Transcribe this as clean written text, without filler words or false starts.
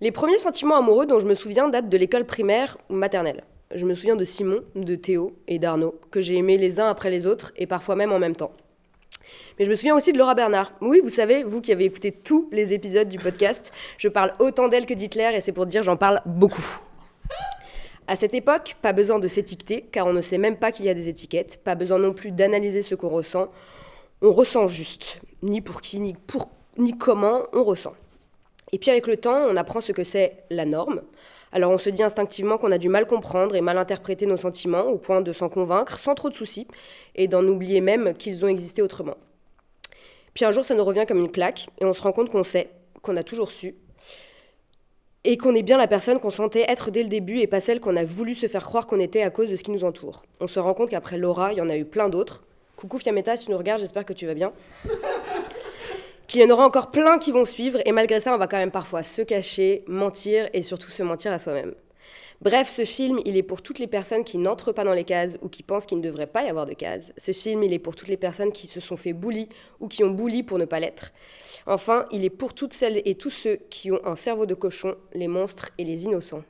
Les premiers sentiments amoureux dont je me souviens datent de l'école primaire ou maternelle. Je me souviens de Simon, de Théo et d'Arnaud, que j'ai aimés les uns après les autres et parfois même en même temps. Mais je me souviens aussi de Laura Bernard. Oui, vous savez, vous qui avez écouté tous les épisodes du podcast, je parle autant d'elle que d'Hitler et c'est pour dire j'en parle beaucoup. À cette époque, pas besoin de s'étiqueter, car on ne sait même pas qu'il y a des étiquettes, pas besoin non plus d'analyser ce qu'on ressent. On ressent juste, ni pour qui, ni comment on ressent. Et puis avec le temps, on apprend ce que c'est la norme. Alors on se dit instinctivement qu'on a du mal comprendre et mal interpréter nos sentiments au point de s'en convaincre sans trop de soucis et d'en oublier même qu'ils ont existé autrement. Puis un jour, ça nous revient comme une claque et on se rend compte qu'on sait, qu'on a toujours su et qu'on est bien la personne qu'on sentait être dès le début et pas celle qu'on a voulu se faire croire qu'on était à cause de ce qui nous entoure. On se rend compte qu'après Laura, il y en a eu plein d'autres. Coucou Fiametta, si tu nous regardes, j'espère que tu vas bien. Qu'il y en aura encore plein qui vont suivre, et malgré ça, on va quand même parfois se cacher, mentir, et surtout se mentir à soi-même. Bref, ce film, il est pour toutes les personnes qui n'entrent pas dans les cases ou qui pensent qu'il ne devrait pas y avoir de cases. Ce film, il est pour toutes les personnes qui se sont fait bully ou qui ont bully pour ne pas l'être. Enfin, il est pour toutes celles et tous ceux qui ont un cerveau de cochon, les monstres et les innocents.